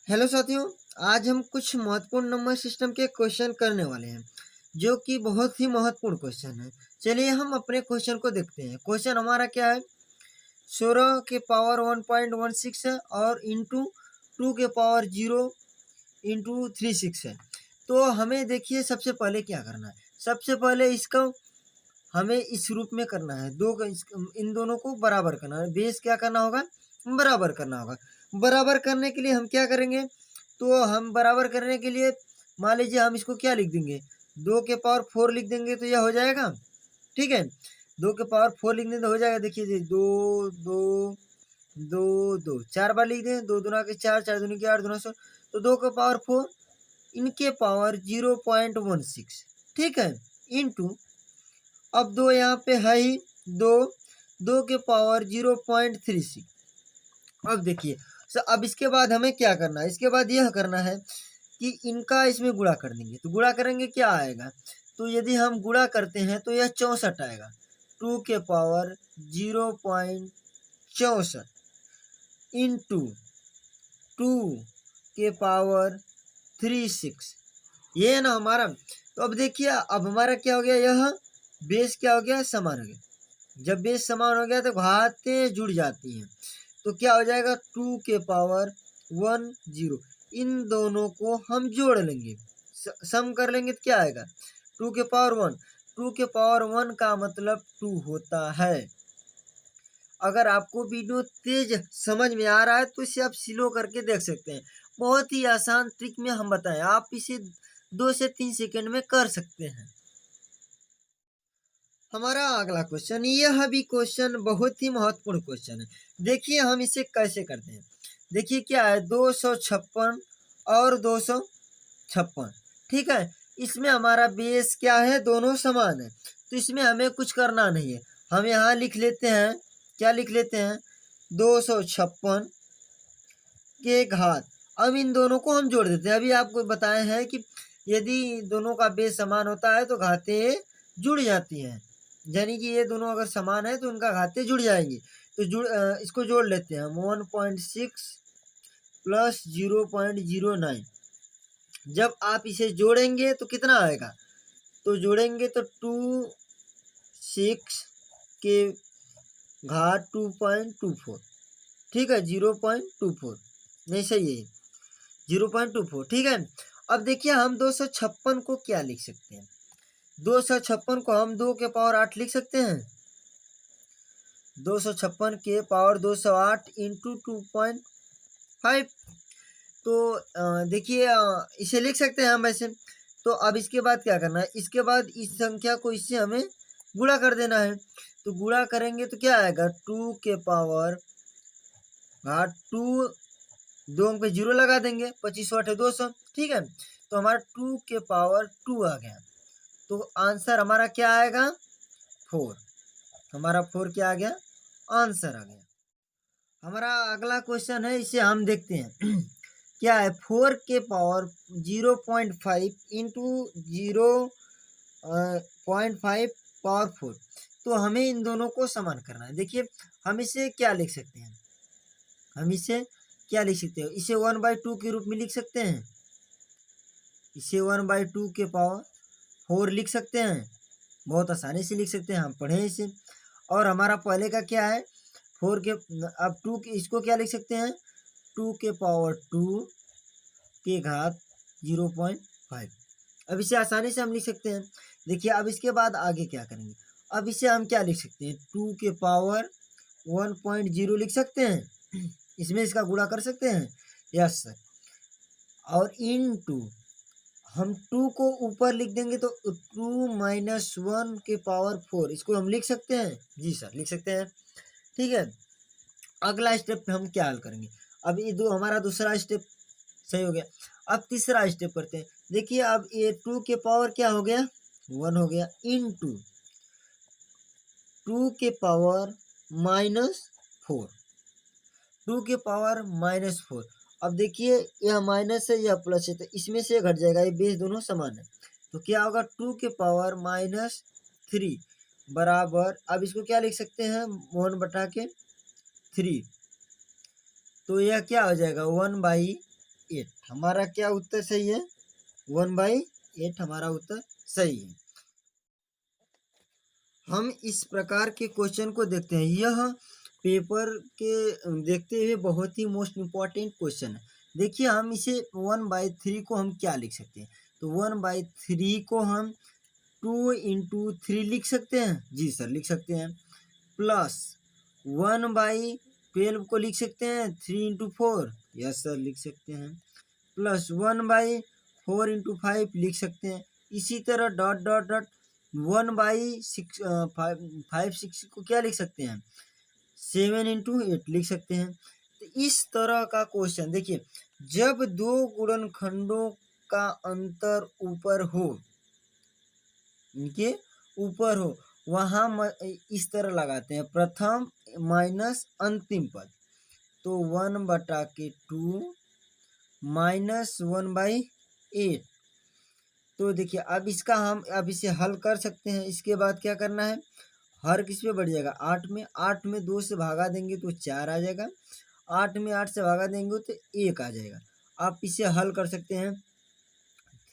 Hello साथियों। आज हम कुछ महत्वपूर्ण नंबर सिस्टम के क्वेश्चन करने वाले हैं जो कि बहुत ही महत्वपूर्ण क्वेश्चन है। चलिए हम अपने क्वेश्चन को देखते हैं। क्वेश्चन हमारा क्या है, 16 के पावर 1.16 है और इंटू 2 के पावर 0 इंटू 36 है। तो हमें देखिए सबसे पहले क्या करना है। सबसे पहले इसका हमें इस रूप में करना है, इन दोनों को बराबर करना है। बेस क्या करना होगा, बराबर करना होगा। बराबर करने के लिए हम क्या करेंगे, तो हम बराबर करने के लिए मान लीजिए हम इसको क्या लिख देंगे, 2 के पावर 4 लिख देंगे तो यह हो जाएगा। ठीक है, 2 के पावर 4 लिखने तो हो जाएगा। देखिए 2 2 2 2 4 बार लिख दें, 2 दूना के 4, 4 दूनी के 8, दूना 16, तो 2 के पावर 4 इनके पावर 0.16। ठीक है, इंटू अब 2 यहाँ पे है ही, 2 2 के पावर 0.36। अब देखिए अब इसके बाद हमें क्या करना है, इसके बाद यह करना है कि इनका इसमें गुणा कर देंगे। तो गुणा करेंगे क्या आएगा, तो यदि हम गुणा करते हैं तो यह 64 आएगा। 2 के पावर 0.64 इंटू 2 के पावर 36, ये है ना हमारा। तो अब देखिए अब हमारा क्या हो गया, यह बेस क्या हो गया, समान हो गया। जब बेस समान हो गया तो घातें जुड़ जाती हैं, तो क्या हो जाएगा 2 के पावर 10। इन दोनों को हम जोड़ लेंगे, सम कर लेंगे तो क्या आएगा, 2 के पावर 1। 2 के पावर 1 का मतलब 2 होता है। अगर आपको वीडियो तेज समझ में आ रहा है तो इसे आप स्लो करके देख सकते हैं। बहुत ही आसान ट्रिक में हम बताएं, आप इसे 2 से 3 सेकंड में कर सकते हैं। हमारा अगला क्वेश्चन, यह भी क्वेश्चन बहुत ही महत्वपूर्ण क्वेश्चन है। देखिए हम इसे कैसे करते हैं। देखिए क्या है, 256 और 256। ठीक है, इसमें हमारा बेस क्या है, दोनों समान है, तो इसमें हमें कुछ करना नहीं है। हम यहाँ लिख लेते हैं, क्या लिख लेते हैं, 256 के घात। अब इन दोनों को हम जोड़ देते हैं। अभी आपको बताए हैं कि यदि दोनों का बेस समान होता है तो घातें जुड़ जाती हैं, यानी कि ये दोनों अगर समान है तो उनका घातें जुड़ जाएंगी। तो इसको जोड़ लेते हैं हम, 1.6 प्लस 0.09। जब आप इसे जोड़ेंगे तो कितना आएगा, तो जोड़ेंगे तो 6 के घात 2.24। ठीक है, 0.24 नहीं, सही है 0.24। ठीक है, अब देखिए हम 256 को क्या लिख सकते हैं, 256 को हम 2 के पावर 8 लिख सकते हैं। 256 के पावर 208 इंटू 2.5। तो देखिए इसे लिख सकते हैं हम ऐसे। तो अब इसके बाद क्या करना है, इसके बाद इस संख्या को इससे हमें गुणा कर देना है। तो गुणा करेंगे तो क्या आएगा, 2 के पावर 2, 2 पे 0 लगा देंगे, 25 8 200। ठीक है, तो हमारा 2 के पावर 2 आ गया। तो आंसर हमारा क्या आएगा, 4। हमारा 4 क्या आ गया, आंसर आ गया। हमारा अगला क्वेश्चन है, इसे हम देखते हैं। क्या है, 4 के पावर 0.5 इंटू 0.5 पावर 4। तो हमें इन दोनों को समान करना है। देखिए हम इसे क्या लिख सकते हैं, हम इसे क्या लिख सकते हैं, इसे 1/2 के रूप में लिख सकते हैं। इसे 1/2 के पावर 4 लिख सकते हैं, बहुत आसानी से लिख सकते हैं, हम पढ़े इसे। और हमारा पहले का क्या है, 4 के, अब 2 के, इसको क्या लिख सकते हैं, 2 के पावर 2 के घात 0.5। अब इसे आसानी से हम लिख सकते हैं। देखिए अब इसके बाद आगे क्या करेंगे, अब इसे हम क्या लिख सकते हैं, 2 के पावर 1.0 लिख सकते हैं। इसमें इसका गुणा कर सकते हैं, यस सर। और इन 2 हम 2 को ऊपर लिख देंगे तो 2 माइनस 1 के पावर 4, इसको हम लिख सकते हैं, जी सर लिख सकते हैं। ठीक है, अगला स्टेप पे हम क्या हल करेंगे। अब ये हमारा दूसरा स्टेप सही हो गया। अब तीसरा स्टेप करते हैं। देखिए अब ये 2 के पावर क्या हो गया, 1 हो गया, इन 2 के पावर -4, 2 के पावर -4। अब देखिए यह माइनस है, यह प्लस है, तो इसमें से घट जाएगा, ये बेस दोनों समान है। तो क्या होगा, 2 के पावर -3 बराबर, अब इसको क्या लिख सकते हैं, 1/3। तो यह क्या हो जाएगा, 1/3। 8। हमारा क्या उत्तर सही है? 1/8 हमारा उत्तर सही है। हम इस प्रकार के क्वेश्चन को देखते हैं। यह पेपर के देखते हुए बहुत ही मोस्ट इम्पॉर्टेंट क्वेश्चन है। देखिए हम इसे 1/3 को हम क्या लिख सकते हैं? तो 1/3 को हम 2 इंटू 3 लिख सकते हैं। जी सर लिख सकते हैं। प्लस 1/12 को लिख सकते हैं 3 इंटू 4। यस सर लिख सकते हैं। प्लस 1/4 इंटू 5 लिख सकते हैं। इसी तरह डॉट डॉट डॉट 1/6 5/6 को क्या लिख सकते हैं? 7 इंटू 8 लिख सकते हैं। तो इस तरह का क्वेश्चन देखिए, जब दो गुणनखंडों का अंतर ऊपर हो, इनके ऊपर हो, वहाँ इस तरह लगाते हैं, प्रथम माइनस अंतिम पद। तो 1/2 माइनस 1/8। तो देखिए अब इसका हम अब इसे हल कर सकते हैं। इसके बाद क्या करना है? हर किस पे बढ़ जाएगा? 8 में। 8 में 2 से भागा देंगे तो 4 आ जाएगा। 8 में 8 से भागा देंगे तो 1 आ जाएगा। आप इसे हल कर सकते हैं।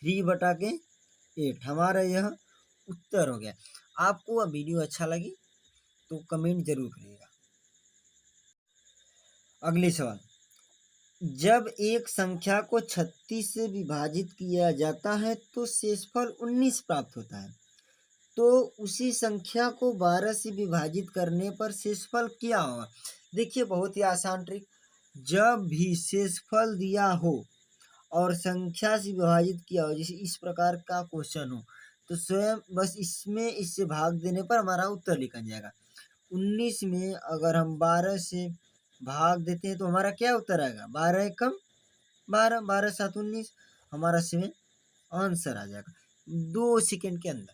3/8 हमारा यह उत्तर हो गया। आपको वह वीडियो अच्छा लगी तो कमेंट जरूर करिएगा। अगले सवाल, जब एक संख्या को 36 से विभाजित किया जाता है तो शेषफल 19 प्राप्त होता है। तो उसी संख्या को 12 से विभाजित करने पर शेषफल क्या होगा? देखिए बहुत ही आसान ट्रिक। जब भी शेषफल दिया हो और संख्या से विभाजित किया हो, जैसे इस प्रकार का क्वेश्चन हो, तो स्वयं बस इसमें इससे भाग देने पर हमारा उत्तर लिखा जाएगा। 19 में अगर हम 12 से भाग देते हैं तो हमारा क्या उत्तर आएगा? 12 एकम 12, 12 7 19, हमारा सेवन आंसर आ जाएगा 2 सेकंड के अंदर।